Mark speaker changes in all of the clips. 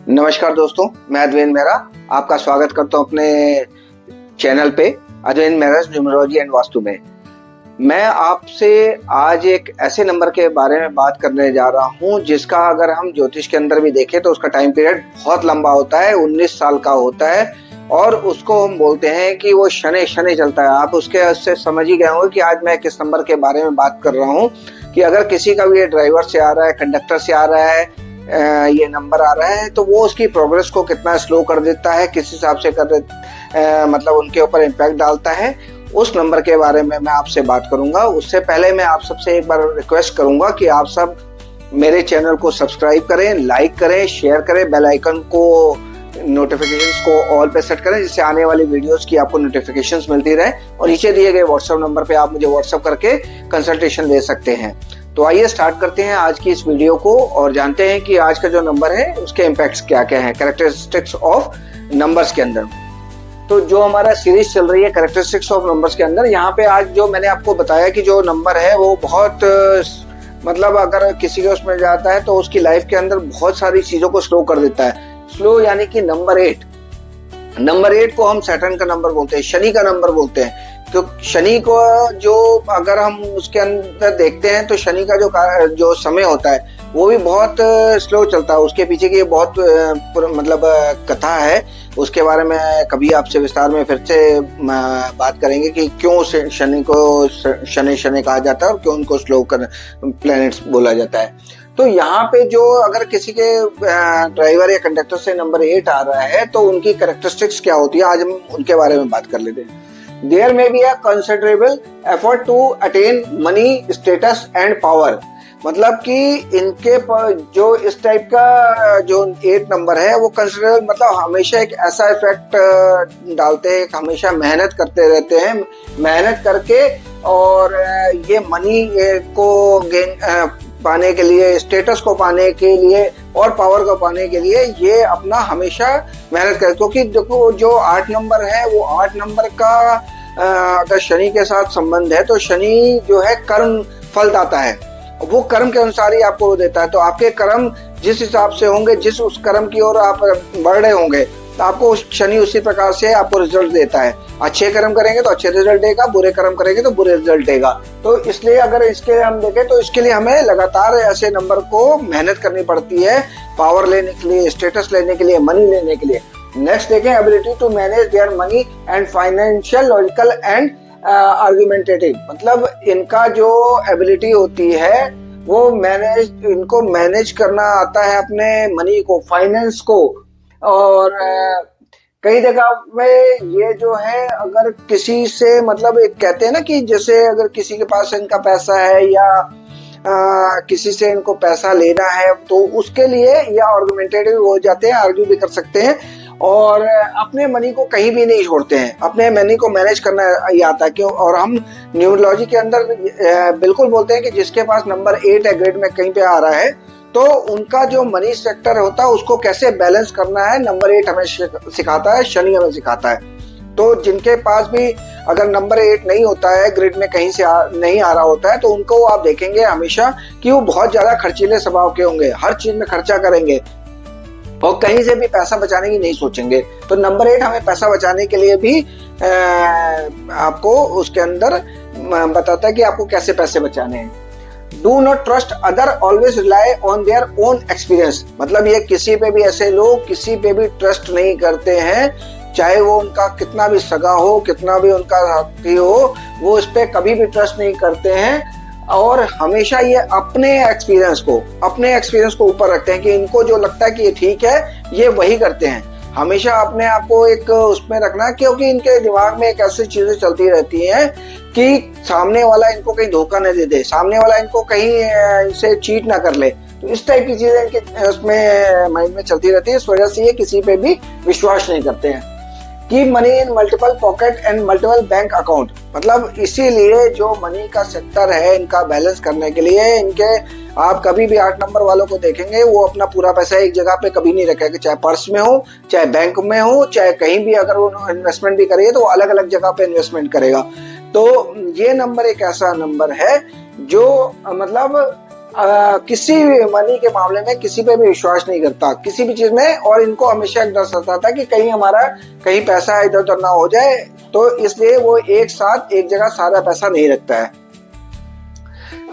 Speaker 1: नमस्कार दोस्तों, मैं अद्वैन मेहरा आपका स्वागत करता हूं अपने चैनल पे अद्वैन मेहरा न्यूमरोलॉजी एंड वास्तु में। मैं आपसे आज एक ऐसे नंबर के बारे में बात करने जा रहा हूं जिसका अगर हम ज्योतिष के अंदर भी देखें तो उसका टाइम पीरियड बहुत लंबा होता है, 19 साल का होता है और उसको हम बोलते हैं कि वो शनि शनि चलता है। आप उससे समझ ही गए होंगे कि आज मैं किस नंबर के बारे में बात कर रहा हूँ कि अगर किसी का भी ड्राइवर से आ रहा है, कंडक्टर से आ रहा है, ये नंबर आ रहा है तो वो उसकी प्रोग्रेस को कितना स्लो कर देता है, किस हिसाब से मतलब उनके ऊपर इम्पैक्ट डालता है, उस नंबर के बारे में मैं आपसे बात करूंगा। उससे पहले मैं आप सबसे एक बार रिक्वेस्ट करूंगा कि आप सब मेरे चैनल को सब्सक्राइब करें, लाइक करें, शेयर करें, बेल आइकन को नोटिफिकेशंस को ऑल पे सेट करें जिससे आने वाली वीडियोस की आपको नोटिफिकेशंस मिलती रहे। और नीचे दिए गए व्हाट्सएप नंबर पे आप मुझे व्हाट्सएप करके कंसल्टेशन ले सकते हैं। तो आइए स्टार्ट करते हैं आज की इस वीडियो को और जानते हैं कि आज का जो नंबर है उसके इम्पैक्ट्स क्या क्या हैं कैरेक्टरिस्टिक्स ऑफ नंबर्स के अंदर। तो जो हमारा सीरीज चल रही है कैरेक्टरिस्टिक्स ऑफ नंबर्स के अंदर, यहाँ पे आज जो मैंने आपको बताया कि जो नंबर है वो बहुत मतलब अगर किसी के उसमें जाता है तो उसकी लाइफ के अंदर बहुत सारी चीजों को स्लो कर देता है। स्लो यानी कि नंबर 8 को हम सैटर्न का नंबर बोलते हैं, शनि का नंबर बोलते हैं। तो शनि को जो अगर हम उसके अंदर देखते हैं तो शनि का जो समय होता है वो भी बहुत स्लो चलता है। उसके पीछे की बहुत मतलब कथा है, उसके बारे में कभी आपसे विस्तार में फिर से बात करेंगे कि क्यों शनि को शनि कहा जाता है और क्यों उनको स्लो प्लैनेट्स बोला जाता है। तो यहाँ पे जो अगर किसी के ड्राइवर या कंडक्टर से नंबर 8 आ रहा है तो उनकी कैरेक्टरिस्टिक्स क्या होती है, आज हम उनके बारे में बात कर लेते हैं। There may be a considerable effort to attain money, status and power। मतलब कि इनके जो इस टाइप का जो 8 नंबर है वो कंसिडरेबल मतलब हमेशा एक ऐसा इफेक्ट डालते हैं, हमेशा मेहनत करते रहते हैं, मेहनत करके और ये मनी को गेन पाने के लिए, स्टेटस को पाने के लिए और पावर को पाने के लिए ये अपना हमेशा मेहनत करे। क्योंकि देखो जो 8 नंबर है वो 8 नंबर का अगर शनि के साथ संबंध है तो शनि जो है कर्म फल दाता है, वो कर्म के अनुसार ही आपको देता है। तो आपके कर्म जिस हिसाब से होंगे, जिस उस कर्म की ओर आप बढ़ रहे होंगे तो आपको शनि उसी प्रकार से आपको रिजल्ट देता है। अच्छे कर्म करेंगे तो अच्छे रिजल्ट देगा, बुरे कर्म करेंगे तो बुरे रिजल्ट देगा। तो इसलिए अगर इसके हम देखें तो इसके लिए हमें लगातार ऐसे नंबर को मेहनत करनी पड़ती है, पावर लेने के लिए, स्टेटस लेने के लिए, मनी लेने के लिए। नेक्स्ट देखें, ability to manage their money and financial, logical and argumentative. मतलब इनका जो एबिलिटी होती है वो इनको मैनेज करना आता है अपने मनी को, फाइनेंस को। और कई जगह में ये जो है अगर किसी से मतलब एक कहते हैं ना कि जैसे अगर किसी के पास इनका पैसा है या किसी से इनको पैसा लेना है तो उसके लिए या आर्गुमेंटेटिव हो जाते हैं, आर्ग्यू भी कर सकते हैं और अपने मनी को कहीं भी नहीं छोड़ते हैं, अपने मनी को मैनेज करना ही आता है। क्यों? और हम न्यूमरोलॉजी के अंदर बिल्कुल बोलते हैं कि जिसके पास नंबर 8 है, ग्रेड में कहीं पे आ रहा है तो उनका जो मनी सेक्टर होता है उसको कैसे बैलेंस करना है नंबर 8 हमें सिखाता है, शनि हमें सिखाता है। तो जिनके पास भी अगर नंबर 8 नहीं होता है, ग्रिड में कहीं से नहीं आ रहा होता है तो उनको आप देखेंगे हमेशा कि वो बहुत ज्यादा खर्चीले स्वभाव के होंगे, हर चीज में खर्चा करेंगे और कहीं से भी पैसा बचाने की नहीं सोचेंगे। तो नंबर 8 हमें पैसा बचाने के लिए भी आपको उसके अंदर बताता है कि आपको कैसे पैसे बचाने हैं। Do not trust other, always rely on their own experience. मतलब ये किसी पे भी ऐसे लोग किसी पे भी ट्रस्ट नहीं करते हैं, चाहे वो उनका कितना भी सगा हो, कितना भी उनका साथी हो, वो इस पे कभी भी ट्रस्ट नहीं करते हैं और हमेशा ये अपने एक्सपीरियंस को ऊपर रखते हैं कि इनको जो लगता है कि ये ठीक है ये वही करते हैं। हमेशा अपने आप को एक उसमें रखना, क्योंकि इनके दिमाग में एक ऐसी चीजें चलती रहती हैं कि सामने वाला इनको कहीं धोखा न दे दे, सामने वाला इनको कहीं इसे चीट ना कर ले। तो इस टाइप की चीजें इनके उसमें माइंड में चलती रहती है, इस वजह से ये किसी पे भी विश्वास नहीं करते हैं। Keep money in multiple pocket and multiple bank account. मतलब इसीलिए जो मनी का सेक्टर है इनका बैलेंस करने के लिए इनके आप कभी भी 8 नंबर वालों को देखेंगे वो अपना पूरा पैसा एक जगह पे कभी नहीं रखेगा, चाहे पर्स में हो, चाहे बैंक में हो, चाहे कहीं भी अगर वो इन्वेस्टमेंट भी करेगा तो अलग अलग जगह पे इन्वेस्टमेंट करेगा। तो ये नंबर एक ऐसा नंबर है जो मतलब किसी भी मनी के मामले में किसी पे भी विश्वास नहीं करता, किसी भी चीज में। और इनको हमेशा एक डर सताता था कि कहीं हमारा कहीं पैसा इधर उधर ना हो जाए, तो इसलिए वो एक साथ एक जगह सारा पैसा नहीं रखता है।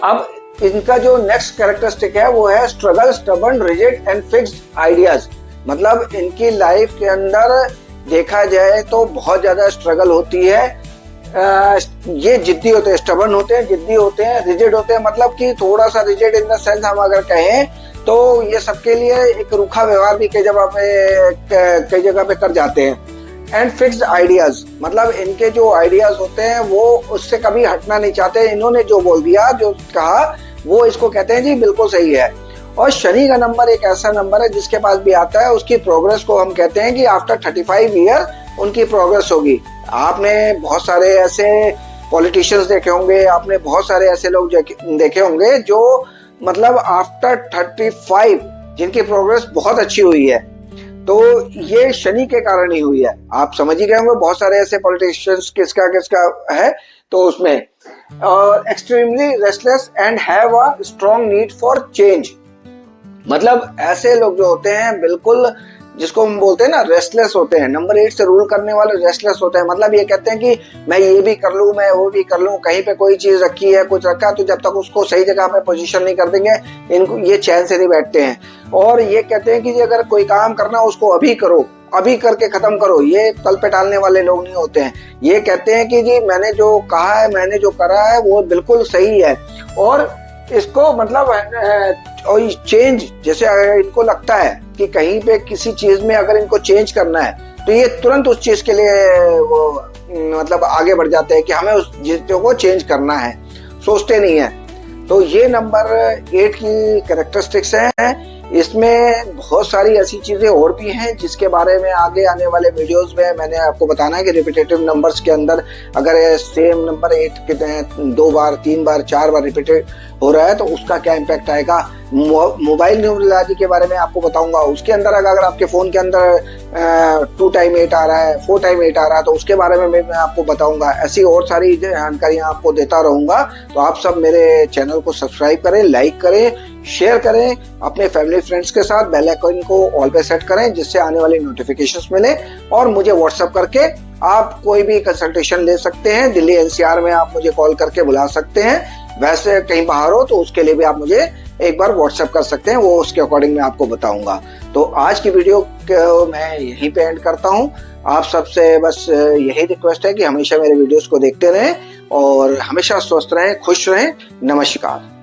Speaker 1: अब इनका जो नेक्स्ट कैरेक्टरिस्टिक है वो है struggle, stubborn, rigid and fixed ideas. मतलब इनकी लाइफ के अंदर देखा जाए तो बहुत ज्यादा स्ट्रगल होती है। ये जिद्दी होते हैं, स्टबर्न होते हैं, जिद्दी होते हैं, रिजिड होते हैं। मतलब कि थोड़ा सा रिजिड इन द सेंस हम अगर कहें तो ये सबके लिए एक रूखा व्यवहार भी कई जगह पे कर जाते हैं। एंड फिक्स्ड आइडियाज, मतलब इनके जो आइडियाज होते हैं वो उससे कभी हटना नहीं चाहते। इन्होंने जो बोल दिया, जो कहा, वो इसको कहते हैं जी बिल्कुल सही है। और शनि का नंबर एक ऐसा नंबर है जिसके पास भी आता है उसकी प्रोग्रेस को हम कहते हैं कि आफ्टर 35 ईयर उनकी प्रोग्रेस होगी। आपने बहुत सारे ऐसे पॉलिटिशियंस देखे होंगे, आपने बहुत सारे ऐसे लोग देखे होंगे जो मतलब आफ्टर 35 जिनकी प्रोग्रेस बहुत अच्छी हुई है। तो ये शनि के कारण ही हुई है। आप समझ ही गए होंगे बहुत सारे ऐसे पॉलिटिशियंस किसका किसका है। तो उसमें extremely restless and have a strong need for change. मतलब ऐसे लोग जो होते हैं बिल्कुल, जिसको हम बोलते हैं ना, रेस्टलेस होते हैं। नंबर 8 से रूल करने वाले रेस्टलेस होते हैं। मतलब ये कहते हैं कि मैं ये भी कर लूं, मैं वो भी कर लूं। कहीं पे कोई चीज रखी है, कुछ रखा, तो जब तक उसको सही जगह पे पोजीशन नहीं कर देंगे, इनको ये चैन से नहीं बैठते हैं। और ये कहते हैं कि अगर कोई काम करना उसको अभी करो, अभी करके खत्म करो। ये कल पे टालने वाले लोग नहीं होते हैं। ये कहते हैं कि जी मैंने जो कहा है, मैंने जो करा है वो बिल्कुल सही है। और इसको मतलब और चेंज, जैसे अगर इनको लगता है कि कहीं पे किसी चीज में अगर इनको चेंज करना है तो ये तुरंत उस चीज के लिए वो मतलब आगे बढ़ जाते हैं कि हमें उस चीजों को चेंज करना है, सोचते नहीं है। तो ये नंबर 8 की कैरेक्टरिस्टिक्स हैं। इसमें बहुत सारी ऐसी चीजें और भी हैं जिसके बारे में आगे आने वाले वीडियोस में मैंने आपको बताना है कि रिपीटेटिव नंबर्स के अंदर अगर सेम नंबर 8 के 2 बार 3 बार 4 बार रिपीटेड हो रहा है तो उसका क्या इम्पैक्ट आएगा। मोबाइल न्यूमरोलॉजी के बारे में आपको बताऊंगा। उसके अंदर अगर आपके फोन के अंदर 2 टाइम 8 आ रहा है, 4 टाइम 8 आ रहा है, तो उसके बारे में मैं आपको बताऊंगा। ऐसी और सारी जानकारियां आपको देता रहूंगा। तो आप सब मेरे चैनल को सब्सक्राइब करें, लाइक करें, शेयर करें अपने फैमिली फ्रेंड्स के साथ। बेल आइकन को ऑल पे सेट करें जिससे आने वाली नोटिफिकेशंस मिले। और मुझे व्हाट्सएप करके आप कोई भी कंसल्टेशन ले सकते हैं। दिल्ली NCR में आप मुझे कॉल करके बुला सकते हैं। वैसे कहीं बाहर हो तो उसके लिए भी आप मुझे एक बार व्हाट्सएप कर सकते हैं, वो उसके अकॉर्डिंग मैं आपको बताऊंगा। तो आज की वीडियो को मैं यहीं पे एंड करता हूं। आप सबसे बस यही रिक्वेस्ट है कि हमेशा मेरे वीडियोस को देखते रहें और हमेशा स्वस्थ रहें, खुश रहें। नमस्कार।